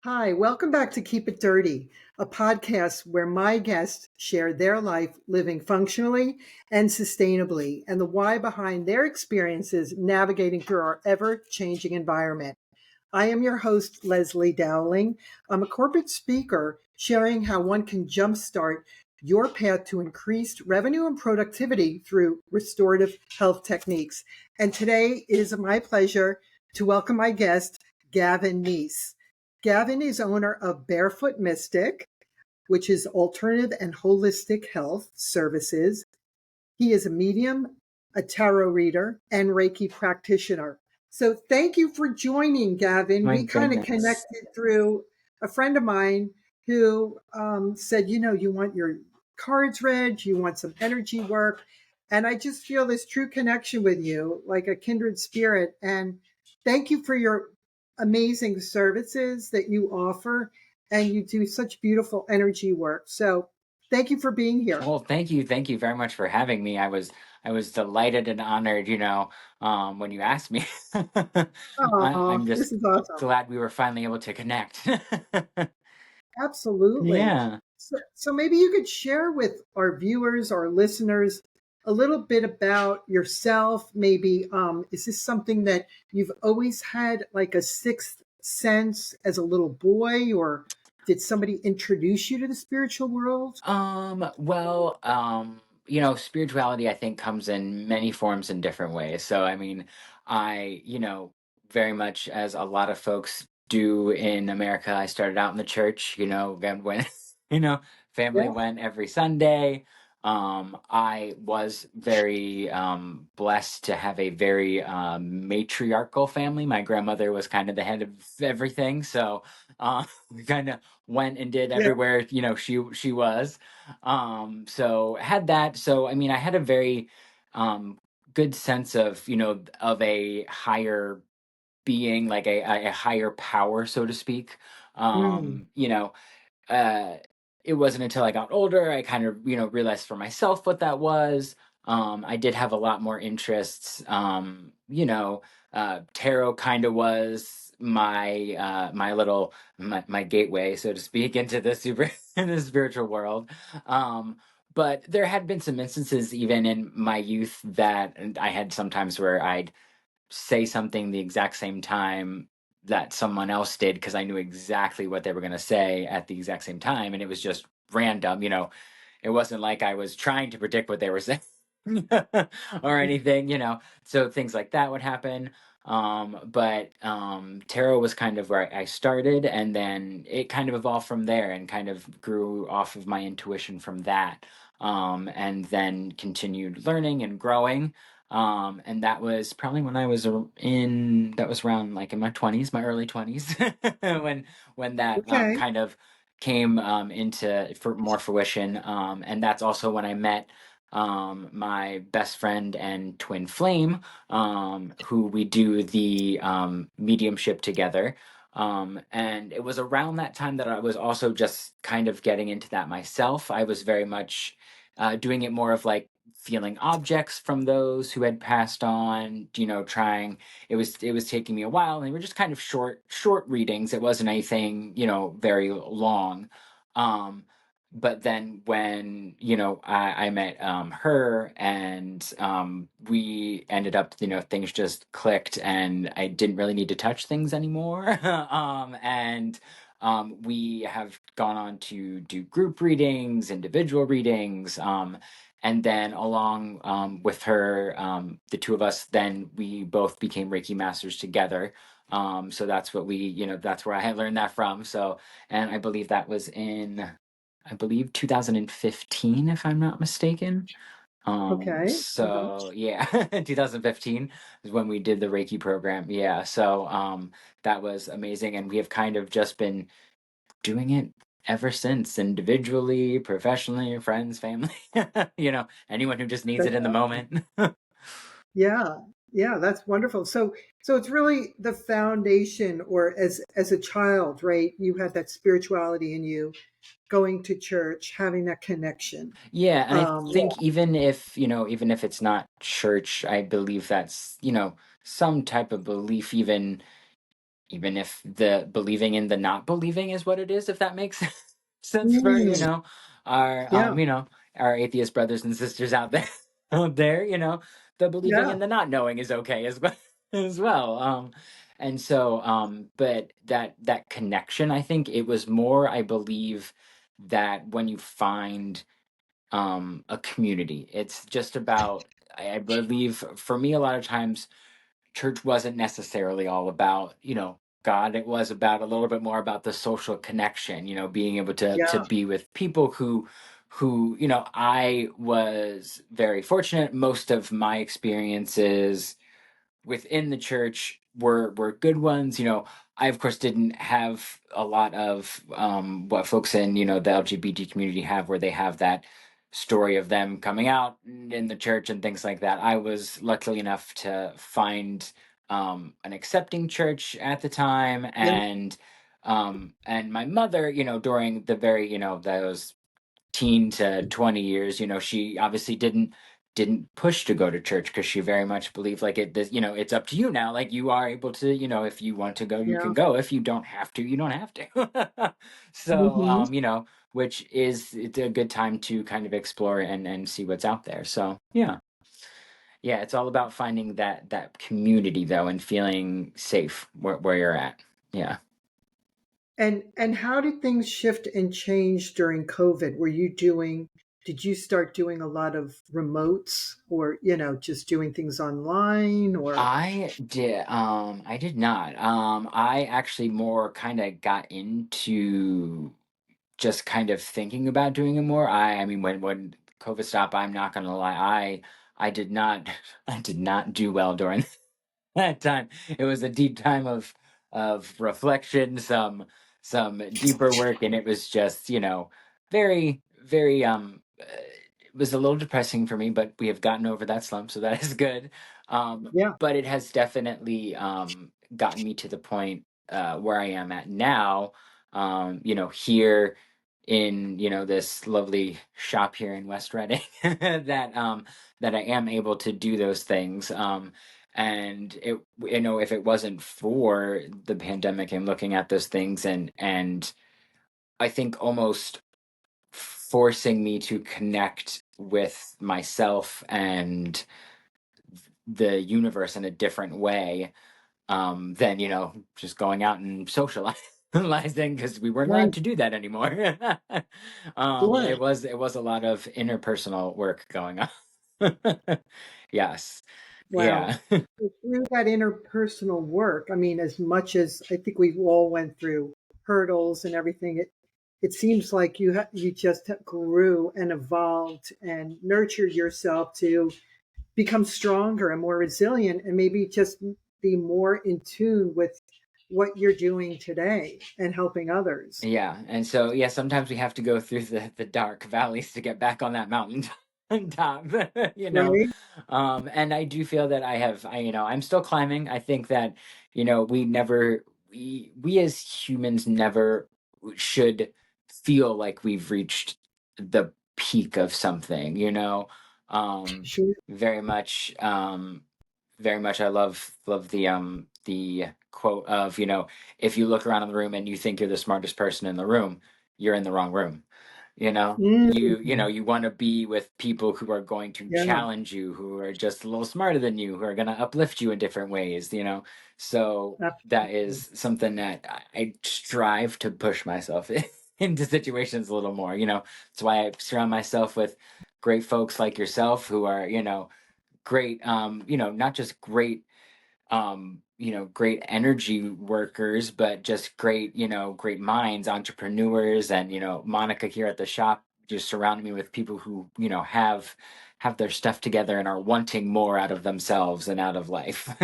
Hi, welcome back to Keep It Dirty, a podcast where my guests share their life living functionally and sustainably and the why behind their experiences navigating through our ever changing environment. I am your host, Leslie Dowling. I'm a corporate speaker sharing how one can jumpstart your path to increased revenue and productivity through restorative health techniques. And today it is my pleasure to welcome my guest, Gavin Neese. Gavin is owner of Bearfoot Mystic, which is alternative and holistic health services. He is a medium, a tarot reader, and Reiki practitioner. So thank you for joining, Gavin. My We kind of goodness. connected through a friend of mine who said, you want your cards read, you want some energy work. And I just feel this true connection with you, like a kindred spirit. And thank you for your amazing services that you offer. And you do such beautiful energy work. So thank you for being here. Well, thank you. Thank you very much for having me. I was delighted and honored, when you asked me. I'm Oh, just this is awesome. glad we were finally able to connect. Absolutely. Yeah. So maybe you could share with our viewers, our listeners, a little bit about yourself. Maybe is this something that you've always had like a sixth sense as a little boy, or did somebody introduce you to the spiritual world? Well, spirituality I think comes in many forms in different ways. So I mean, very much as a lot of folks do in America, I started out in the church, again when you know, family Yeah. went every Sunday. I was very blessed to have a very matriarchal family. My grandmother was kind of the head of everything, so we kind of went and did Yeah. everywhere, she was. So had that. So I mean, I had a very um good sense of, of a higher being, like a higher power, so to speak. Mm. um you know uh it wasn't until I got older I kind of, realized for myself what that was. I did have a lot more interests. Tarot kind of was my gateway, so to speak, into the super in the spiritual world. But there had been some instances even in my youth that I had sometimes where I'd say something the exact same time that someone else did, because I knew exactly what they were going to say at the exact same time, and it was just random. It wasn't like I was trying to predict what they were saying or anything. So things like that would happen. But tarot was kind of where I started, and then it kind of evolved from there and kind of grew off of my intuition from that. And then continued learning and growing. And that was probably when I was that was around like in my 20s, my early 20s, when that Okay. kind of came into for more fruition. And that's also when I met my best friend and twin flame, who we do the mediumship together. And it was around that time that I was also just kind of getting into that myself. I was very much doing it more of like feeling objects from those who had passed on, trying. It was taking me a while, and they were just kind of short readings. It wasn't anything, very long. um but then when, I met her, and we ended up, things just clicked, and I didn't really need to touch things anymore. And we have gone on to do group readings, individual readings. And then along with her, the two of us, then we both became Reiki masters together. So that's what that's where I had learned that from. So, and I believe that was in, 2015, if I'm not mistaken. Okay. Uh-huh. So yeah, 2015 is when we did the Reiki program. Yeah. So that was amazing. And we have kind of just been doing it ever since, individually, professionally, friends, family, anyone who just needs That's it in the awesome. moment. Yeah, yeah, that's wonderful. So it's really the foundation, or as a child, right? You had that spirituality in you, going to church, having that connection. Yeah, and I Yeah. think even if it's not church, I believe that's, some type of belief, even, even if the believing in the not believing is what it is, if that makes sense for, Mm, our, yeah, our atheist brothers and sisters out there, out there, the believing yeah, in the not knowing is okay as well, as well. And so, but that connection, I think it was more, I believe that when you find a community, it's just about, I believe for me, a lot of times church wasn't necessarily all about, God. It was about a little bit more about the social connection, being able to yeah, be with people who, I was very fortunate. Most of my experiences within the church were good ones. I of course didn't have a lot of what folks in the LGBT community have, where they have that story of them coming out in the church and things like that. I was lucky enough to find an accepting church at the time, yeah, and my mother, during the very those teen to 20 years, she obviously didn't push to go to church, because she very much believed like it's up to you now, like you are able to, if you want to go, you yeah. can go. If you don't have to, you don't have to. So Hmm. which is, it's a good time to kind of explore and see what's out there. So yeah. Yeah, it's all about finding that community though, and feeling safe where you're at. Yeah. And how did things shift and change during COVID? Did you start doing a lot of remotes, or, just doing things online, or I did not. I actually more kind of got into just kind of thinking about doing it more. I mean, when COVID stopped, I'm not gonna lie, I did not I did not do well during that time. It was a deep time of reflection, some deeper work, and it was just, very, very it was a little depressing for me, but we have gotten over that slump, so that is good. yeah. But it has definitely gotten me to the point where I am at now. Here in this lovely shop here in West Reading, that I am able to do those things. And if it wasn't for the pandemic and looking at those things, and I think almost forcing me to connect with myself and the universe in a different way, than just going out and socializing, because we weren't allowed Right. to do that anymore. Sure. It was a lot of interpersonal work going on. Yes. Wow. Yeah. So through that interpersonal work, I mean, as much as I think we've all went through hurdles and everything, it seems like you just grew and evolved and nurtured yourself to become stronger and more resilient, and maybe just be more in tune with what you're doing today and helping others. Yeah, and so yeah, sometimes we have to go through the dark valleys to get back on that mountain top, you know. Right? And I do feel that I'm still climbing. I think that we as humans never should feel like we've reached the peak of something, Sure. very much, very much. I love the quote of, if you look around in the room and you think you're the smartest person in the room, you're in the wrong room. Mm, You want to be with people who are going to yeah, challenge you, who are just a little smarter than you, who are going to uplift you in different ways. So that absolutely. is something that I strive to push myself into situations a little more. That's why I surround myself with great folks like yourself, who are, great, not just great, great energy workers, but just great, great minds, entrepreneurs. And Monica here at the shop just surrounded me with people who have their stuff together and are wanting more out of themselves and out of life.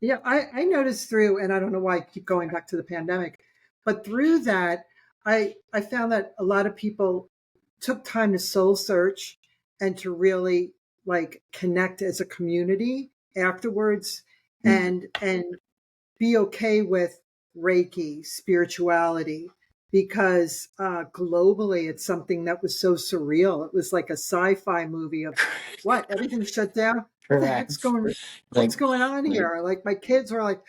Yeah, I noticed through, and I don't know why I keep going back to the pandemic, but through that, I found that a lot of people took time to soul search and to really like connect as a community afterwards, and be okay with Reiki, spirituality, because globally it's something that was so surreal. It was like a sci-fi movie of what everything shut down. What the heck's Correct. going? What's Like, going on like here? Like my kids were like,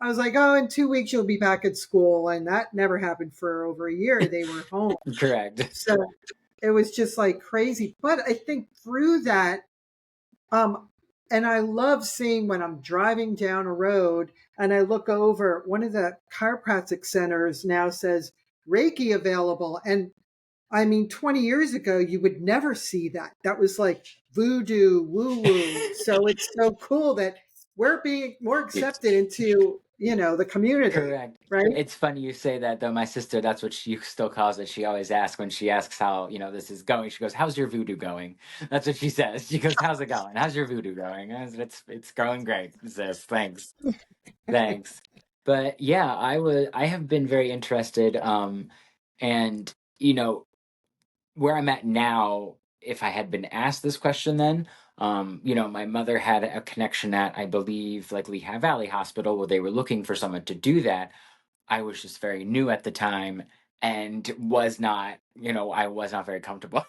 I was like, oh, in 2 weeks you'll be back at school. And that never happened for over a year. They were home. Correct. So it was just like crazy. But I think through that, um, and I love seeing when I'm driving down a road and I look over, one of the chiropractic centers now says Reiki available. And I mean, 20 years ago, you would never see that. That was like voodoo, woo woo. So it's so cool that we're being more accepted into, the community, Correct. right? It's funny you say that though. My sister, that's what she still calls it. She always asks when she asks how, this is going. She goes, "How's your voodoo going?" That's what she says. She goes, "How's it going? How's your voodoo going?" I said, it's going great, sis. Thanks. Thanks. But yeah, I have been very interested and you know, where I'm at now, if I had been asked this question then, my mother had a connection at, I believe, like Lehigh Valley Hospital, where they were looking for someone to do that. I was just very new at the time and was not, I was not very comfortable,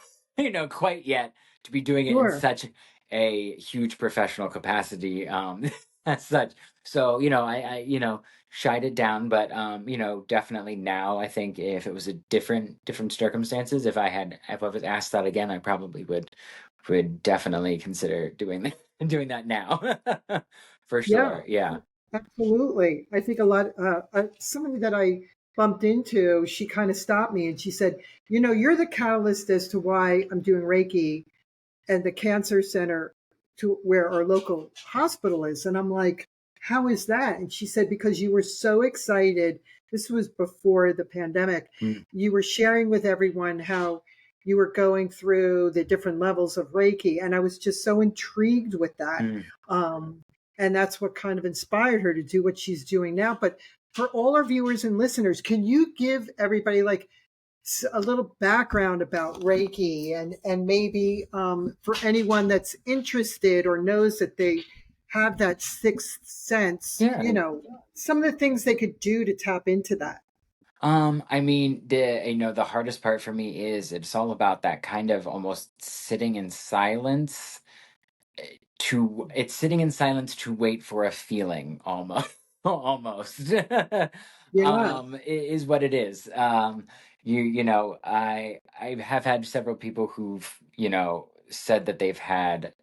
quite yet to be doing it in Sure. such a huge professional capacity, as such. So, shied it down, but, definitely now I think if it was a different circumstances, if I was asked that again, I probably would definitely consider doing that, doing that now. For Yeah, sure. Yeah. absolutely. I think a lot, somebody that I bumped into, she kind of stopped me and she said, you're the catalyst as to why I'm doing Reiki and the cancer center to where our local hospital is. And I'm like, how is that? And she said, because you were so excited. This was before the pandemic. Mm, You were sharing with everyone how you were going through the different levels of Reiki. And I was just so intrigued with that. mm. Um, and that's what kind of inspired her to do what she's doing now. But for all our viewers and listeners, can you give everybody like a little background about Reiki and maybe for anyone that's interested or knows that they have that sixth sense, Yeah. some of the things they could do to tap into that. I mean, the hardest part for me is it's all about that kind of almost sitting in silence it's sitting in silence to wait for a feeling almost almost Yeah. is what it is. I have had several people who've, said that they've had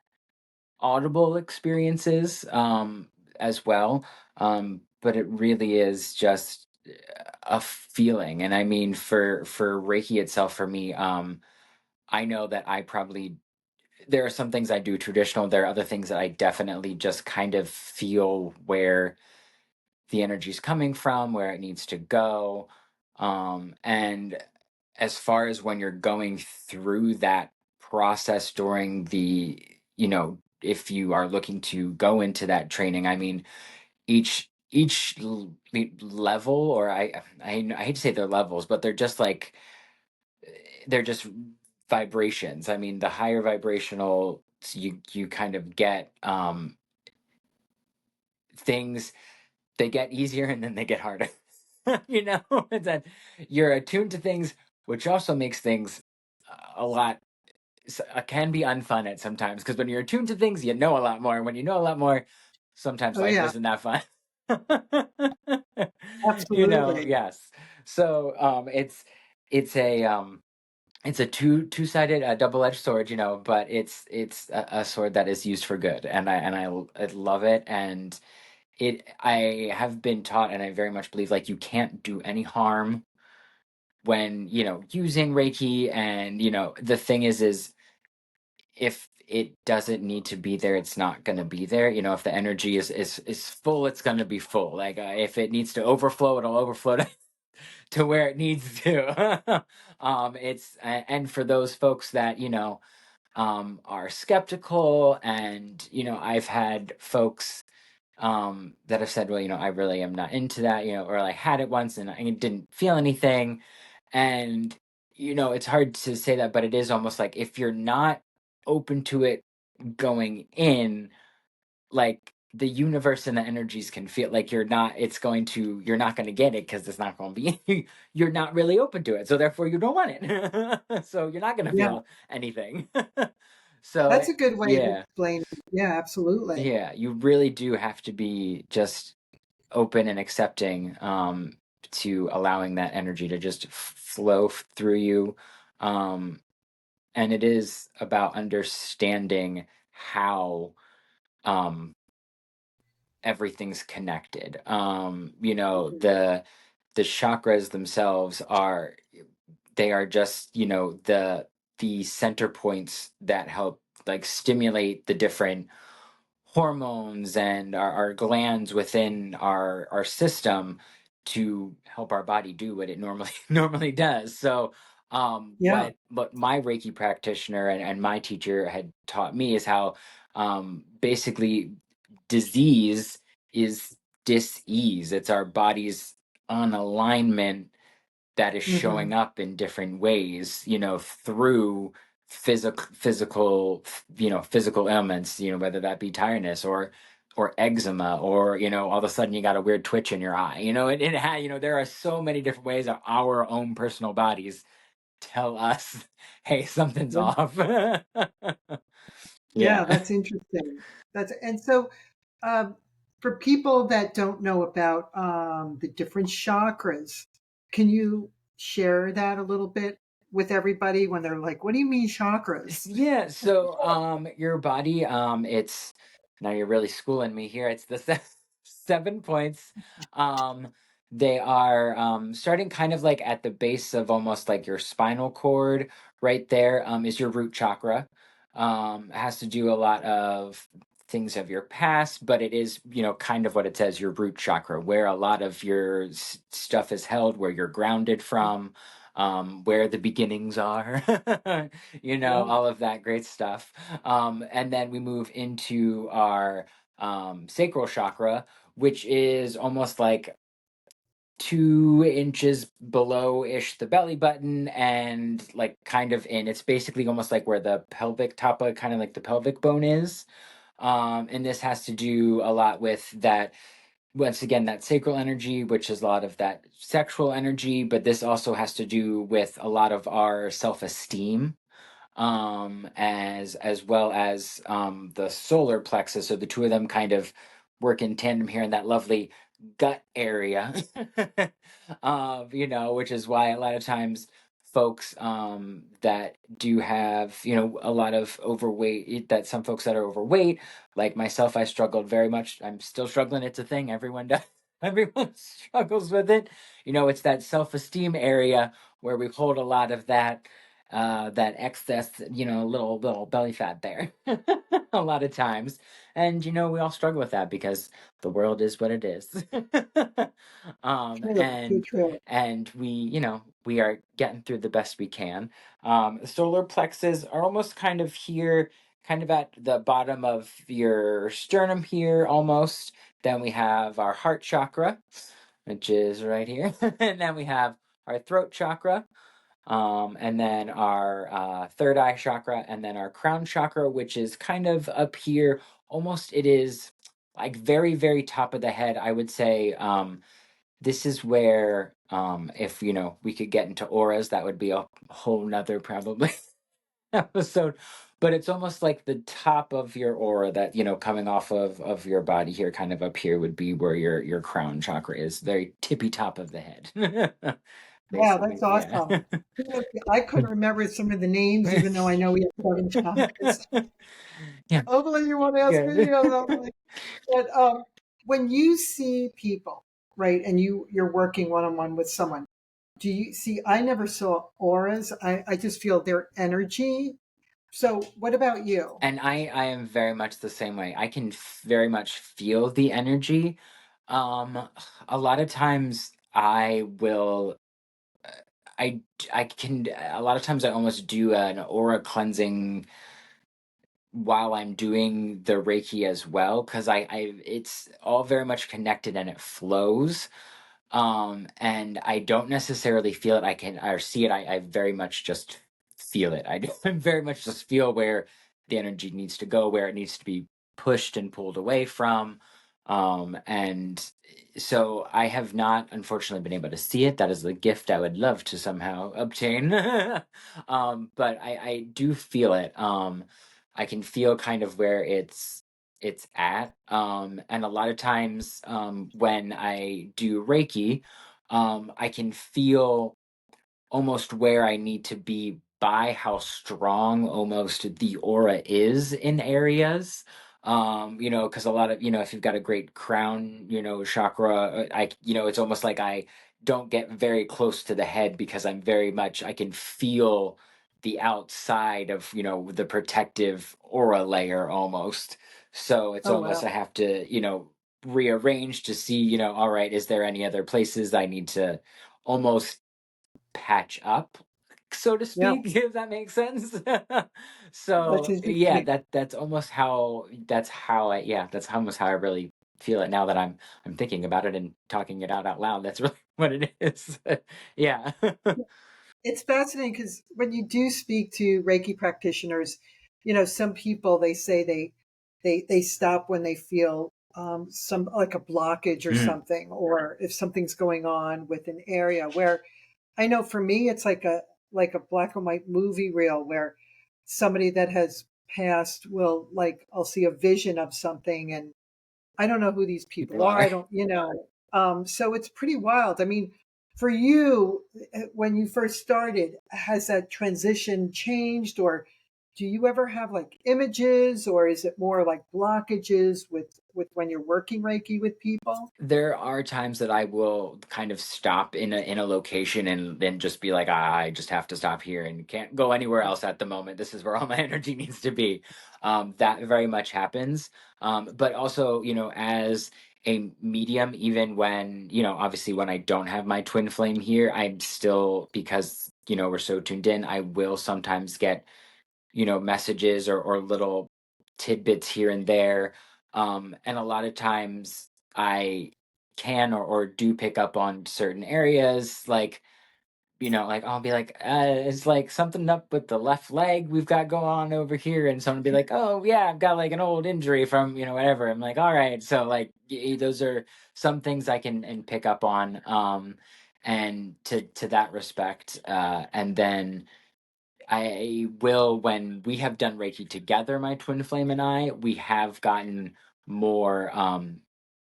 audible experiences as well. But it really is just a feeling. And I mean, for Reiki itself, for me, I know that I probably there are some things I do traditional. There are other things that I definitely just kind of feel where the energy's coming from, where it needs to go. And as far as when you're going through that process during if you are looking to go into that training, I mean, level, or I hate to say they're levels, but they're just vibrations. I mean, the higher vibrational you kind of get, things, they get easier and then they get harder. It's that you're attuned to things, which also makes things a lot can be unfun at sometimes, because when you're attuned to things, you know a lot more. When you know a lot more, sometimes Oh life yeah, isn't that fun. absolutely. Yes. So it's a it's a two-sided, double-edged sword, but it's a sword that is used for good, and I love it. And I have been taught, and I very much believe, like, you can't do any harm when, using Reiki. And the thing is if it doesn't need to be there, it's not going to be there. If the energy is full, it's going to be full. Like, if it needs to overflow, it'll overflow to where it needs to. And for those folks that, are skeptical, and I've had folks that have said, well, I really am not into that, or I had it once and I didn't feel anything. And it's hard to say that, but it is almost like, if you're not open to it going in, like, the universe and the energies can feel like you're not going to get it, because it's not going to be you're not really open to it, so therefore you don't want it. So you're not going to Yeah, feel anything. So that's a good way to yeah. explain it. Yeah, absolutely. Yeah, you really do have to be just open and accepting, to allowing that energy to just flow through you. Um, and it is about understanding how, um, everything's connected. The chakras themselves are, they are just, the center points that help like stimulate the different hormones and our glands within our system to help our body do what it normally normally does. So Yeah. what my Reiki practitioner and my teacher had taught me is how, basically disease is dis-ease. It's our body's unalignment that is Hmm. showing up in different ways, through physical ailments, whether that be tiredness or eczema, or all of a sudden you got a weird twitch in your eye. There are so many different ways that our own personal bodies tell us, hey, something's Yeah. off. Yeah, Yeah. that's interesting. And so um, for people that don't know about the different chakras, can you share that a little bit with everybody when they're like, "What do you mean chakras?" Yeah, so your body, it's, now you're really schooling me here. It's the 7 points. Um they are starting kind of like at the base of almost like your spinal cord. Right there is your root chakra. It has to do a lot of things of your past, but it is, kind of what it says, your root chakra, where a lot of your stuff is held, where you're grounded from, where the beginnings are. Yeah. All of that great stuff. And then we move into our sacral chakra, which is almost like 2 inches below ish the belly button, and like kind of in, it's basically almost like where the pelvic top of kind of like the pelvic bone is. And this has to do a lot with that, once again, that sacral energy, which is a lot of that sexual energy, but this also has to do with a lot of our self-esteem, as well as the solar plexus. So the two of them kind of work in tandem here in that lovely gut area, which is why a lot of times folks that do have, a lot of overweight, that some folks that are overweight, like myself, I struggled very much. I'm still struggling. It's a thing. Everyone does. Everyone struggles with it. It's that self-esteem area where we hold a lot of that excess, little belly fat there, a lot of times. And we all struggle with that because the world is what it is. um True. Too and true. and we are getting through the best we can. Solar plexus are almost kind of here, kind of at the bottom of your sternum here almost. Then we have our heart chakra, which is right here. And then we have our throat chakra, and then our third eye chakra, and then our crown chakra, which is kind of up here. Almost, it is like very, very top of the head. I would say this is where, if we could get into auras, that would be a whole nother probably episode. But it's almost like the top of your aura that, coming off of your body here, kind of up here, would be where your crown chakra is, very tippy top of the head. Yeah, Basically, that's yeah. awesome. I couldn't remember some of the names, even though I know we have seven chakras. Yeah, Hopefully, you won't ask me yeah. the other. But when you see people, right, and you're working one on one with someone, do you see? I never saw auras. I just feel their energy. So, what about you? And I am very much the same way. I can very much feel the energy. A lot of times I will, I can, a lot of times I almost do an aura cleansing while I'm doing the Reiki as well, because it's all very much connected and it flows. And I don't necessarily feel it, I can, or see it, I very much just feel it. I very much just feel where the energy needs to go, where it needs to be pushed and pulled away from. And so I have not unfortunately been able to see it. That is the gift I would love to somehow obtain. But I do feel it. I can feel kind of where it's at. And a lot of times when I do Reiki, I can feel almost where I need to be by how strong almost the aura is in areas. Because a lot of, if you've got a great crown, chakra, it's almost like I don't get very close to the head because I can feel the outside of, the protective aura layer almost. So it's Oh, almost, wow. I have to, rearrange to see, all right, is there any other places I need to almost patch up, so to Yeah, speak, if that makes sense. that's So yeah, interesting. that's almost how I really feel it now that I'm thinking about it and talking it out loud. That's really what it is. Yeah. It's fascinating because when you do speak to Reiki practitioners, some people they say they stop when they feel some like a blockage or Mm, something, or if something's going on with an area. Where I know for me, it's like a black and white movie reel where somebody that has passed will like I'll see a vision of something and I don't know who these people people are. I are. don't, so it's pretty wild. I mean, for you, when you first started, has that transition changed, or do you ever have like images, or is it more like blockages with when you're working Reiki with people? There are times that I will kind of stop in a location and then just be like, I just have to stop here and can't go anywhere else at the moment. This is where all my energy needs to be. That very much happens. But also, as a medium, even when, obviously when I don't have my twin flame here, I'm still, because, we're so tuned in, I will sometimes get, messages or little tidbits here and there. And a lot of times I can or do pick up on certain areas, like, like I'll be like, it's like something up with the left leg we've got going on over here. And someone will be like, oh, yeah, I've got like an old injury from, whatever. I'm like, all right. So, like, those are some things I can and pick up on. And to that respect. And then I will, when we have done Reiki together, my twin flame and I, we have gotten more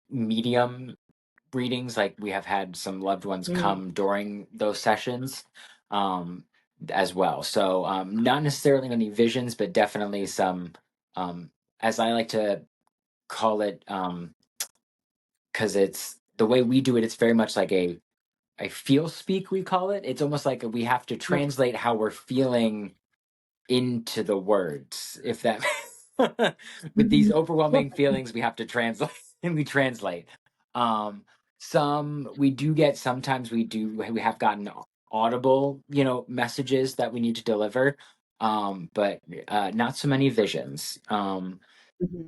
medium readings. Like we have had some loved ones Mm, come during those sessions um, as well. So not necessarily any visions, but definitely some, as I like to call it, because it's the way we do it, it's very much like a feel speak, we call it. It's almost like we have to yeah. translate how we're feeling into the words, if that with these Mhm. overwhelming feelings we have to translate and we translate. Some we do get, sometimes we have gotten audible, messages that we need to deliver. But not so many visions. Mhm.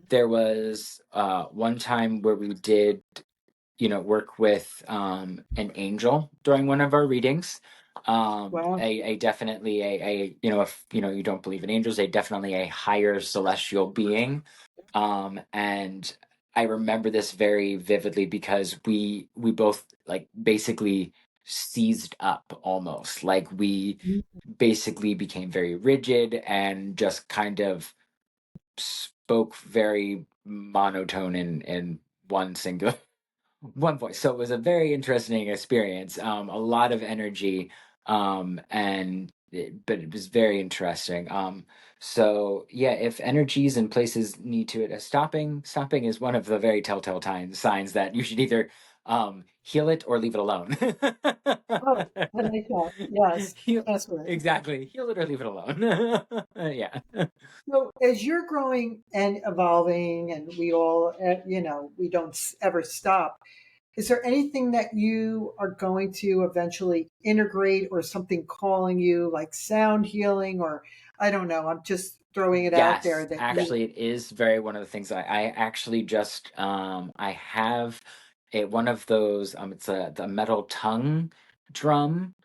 There was one time where we did, work with an angel during one of our readings. Wow. A definitely if you don't believe in angels, a definitely a higher celestial being. And I remember this very vividly because we both like basically seized up almost. Like we Mm, basically became very rigid and just kind of spoke very monotone in one singular one voice. So it was a very interesting experience. A lot of energy, but it was very interesting. So yeah, if energies and places need to stopping is one of the very telltale signs that you should either heal it or leave it alone. oh, I like that. Yes, heal, that's right. exactly, heal it or leave it alone. Yeah. So as you're growing and evolving, and we all, we don't ever stop. Is there anything that you are going to eventually integrate, or something calling you, like sound healing, or I don't know? I'm just throwing it out there Yes, that you. actually, it is very one of the things I actually just I have one of those it's a the metal tongue drum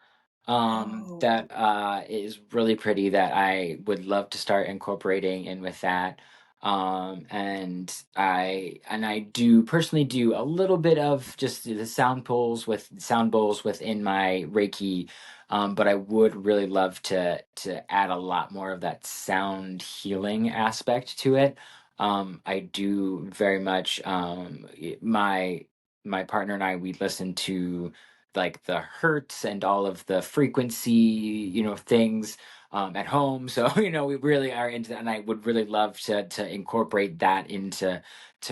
Oh, that is really pretty that I would love to start incorporating in with that. And I do personally do a little bit of just the sound bowls within my Reiki, but I would really love to add a lot more of that sound healing aspect to it. I do very much, my partner and I, we listen to like the hertz and all of the frequency, things at home. So, we really are into that, and I would really love to incorporate that into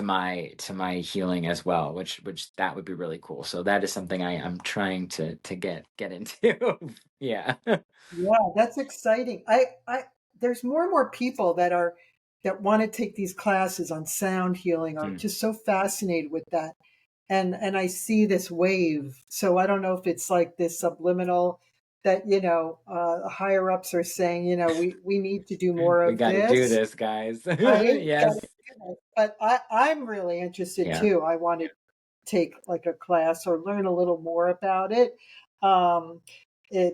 my healing as well, which that would be really cool. So that is something I'm trying to get into. Yeah. Yeah, that's exciting. I there's more and more people that want to take these classes on sound healing are Hmm. just so fascinated with that. And I see this wave. So I don't know if it's like this subliminal that, higher ups are saying, we need to do more We of got to do this, this, guys. right? Yes. But I'm really interested Yeah. too. I want to take like a class or learn a little more about it, um,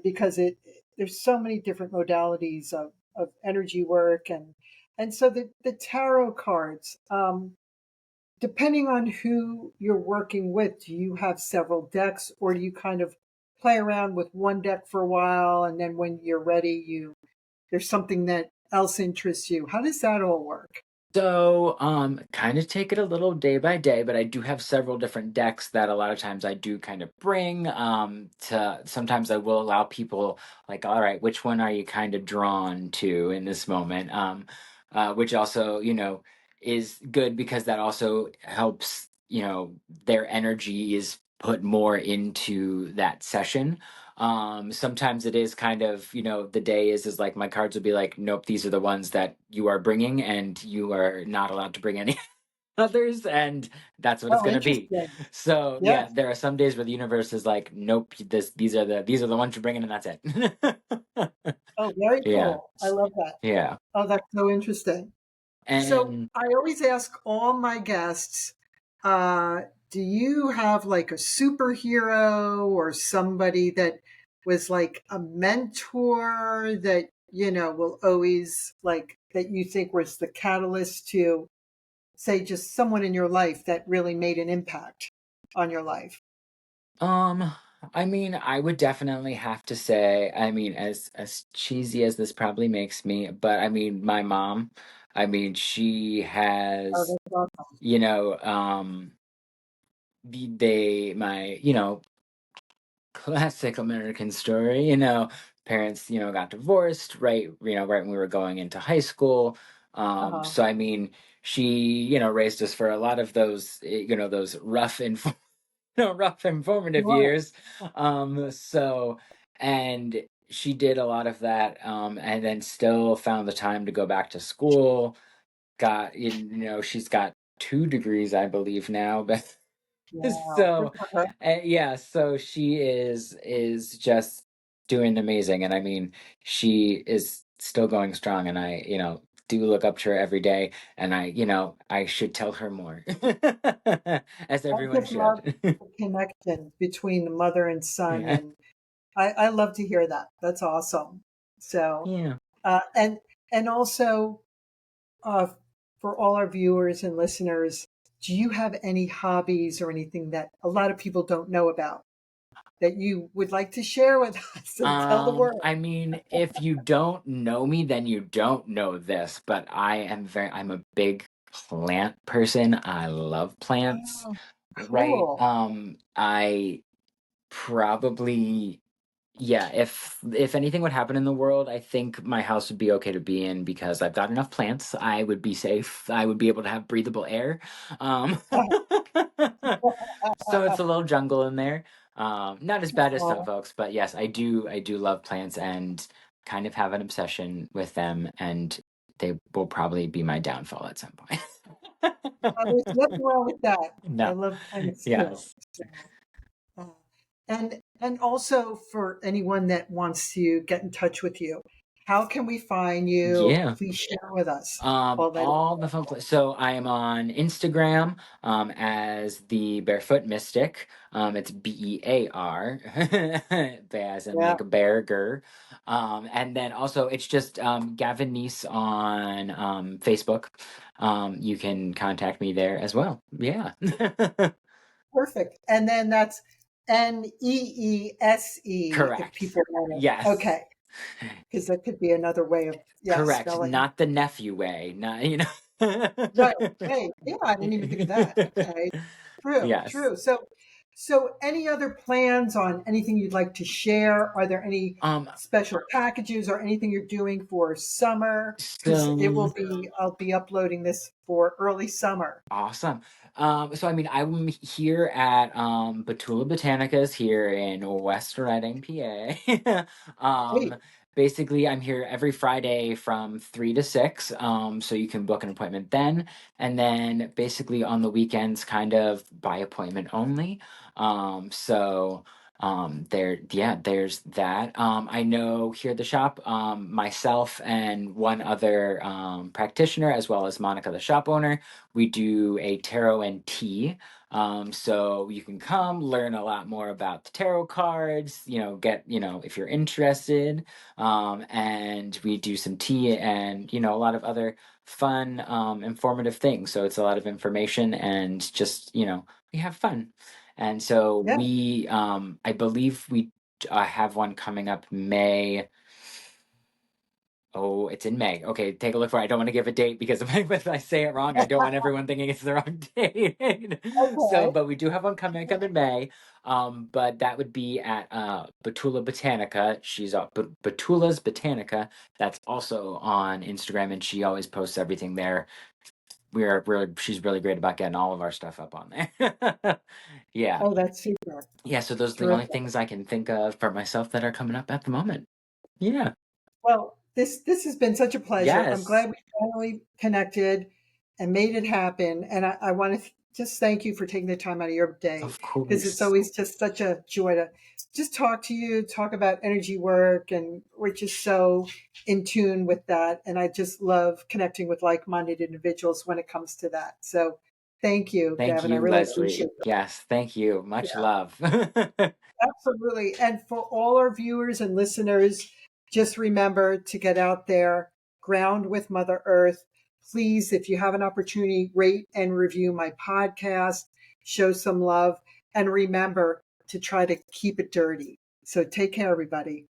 because there's so many different modalities of energy work and so the tarot cards. Depending on who you're working with, do you have several decks or do you kind of play around with one deck for a while and then when you're ready, there's something that else interests you? How does that all work? So, kind of take it a little day by day, but I do have several different decks that a lot of times I do kind of bring. To sometimes I will allow people like, all right, which one are you kind of drawn to in this moment? Which also, is good because that also helps, their energy is put more into that session. Sometimes it is kind of, the day is like my cards will be like, nope, these are the ones that you are bringing and you are not allowed to bring any others, and that's what it's Oh, going to be. interesting. So yeah, Yes. there are some days where the universe is like, nope, these are the ones you're bringing, and that's it. Oh, very Yeah. cool. I love that. Yeah. Oh, that's so interesting. So And I always ask all my guests, uh, do you have like a superhero or somebody that was like a mentor that, will always like that you think was the catalyst to say just someone in your life that really made an impact on your life? um I mean, I would definitely have to say, I mean, as cheesy as this probably makes me, but I mean, my mom, I mean, she Oh, has, that's awesome. you know, my, classic American story, parents, got divorced right when we were going into high school. Uh-huh. So I mean, she, raised us for a lot of those, those rough and rough informative Sure. years. So and she did a lot of that, and then still found the time to go back to school. Got, she's got 2 degrees, I believe now, but Wow. Good so for her. yeah, so she is just doing amazing, and I mean, she is still going strong, and I, do look up to her every day, and I should tell her more, as I everyone just love should. the connection between the mother and son, Yeah. and I love to hear that. That's awesome. So, Yeah. uh, and and also uh, for all our viewers and listeners, do you have any hobbies or anything that a lot of people don't know about that you would like to share with us and tell the world? I mean, if you don't know me, then you don't know this, but I'm a big plant person. I love plants, Oh, right? cool. I probably, yeah, if anything would happen in the world, I think my house would be okay to be in because I've got enough plants. I would be safe. I would be able to have breathable air. Um, so it's a little jungle in there. Not as bad as some Oh, folks, but yes, I do love plants and kind of have an obsession with them, and they will probably be my downfall at some point. there's nothing wrong with that. I No. love plants too. Yes. So, uh, and also for anyone that wants to get in touch with you, how can we find you? Yeah. Please share with us all that. All the fun so I am on Instagram as the Barefoot Mystic. It's Bear, as in Yeah, like Bearger. And then also it's just Gavin Neese on Facebook. You can contact me there as well. Yeah. perfect. And then that's Neese if Correct. people want it. Yes. Okay, because that could be another way of, yeah, Correct. spelling. Not the nephew way. Not. Right. Hey, yeah, I didn't even think of that. Okay. True, Yes. true. So any other plans on anything you'd like to share? Are there any Um, special packages or anything you're doing for summer? Because so I'll be uploading this for early summer. awesome. So I mean, I'm here at Batula Botanicas here in West Reading, PA. Great. Basically, I'm here every Friday from 3 to 6. So you can book an appointment then, and then basically on the weekends, kind of by appointment only. So there's that. I know here at the shop, myself and one other practitioner, as well as Monica, the shop owner, we do a tarot and tea. So you can come learn a lot more about the tarot cards, get, if you're interested. And we do some tea and, a lot of other fun, informative things. So it's a lot of information and just, we have fun. And so Yeah. I believe we have one coming up May. Oh, it's in May. Okay, take a look for it. I don't want to give a date because if I say it wrong, I don't want everyone thinking it's the wrong date. So, Okay. but we do have one coming up in May. But that would be at Batula Botanica. She's Batula's Botanica. That's also on Instagram, and she always posts everything there. She's really great about getting all of our stuff up on there. Yeah. Oh, that's super. Yeah, so those are the only Terrific. things I can think of for myself that are coming up at the moment. Yeah. Well, this has been such a pleasure. I'm Yes. glad we finally connected and made it happen. And I want to just thank you for taking the time out of your day Of because it's course. always just such a joy to just talk to you, talk about energy work, and we're just so in tune with that. And I just love connecting with like-minded individuals when it comes to that. So thank you, Thank Gavin. I you, really appreciate Leslie. it. Yes, thank you. Much Yeah. love. Absolutely. And for all our viewers and listeners, just remember to get out there, ground with Mother Earth. Please, if you have an opportunity, rate and review my podcast, show some love, and remember to try to keep it dirty. So take care, everybody.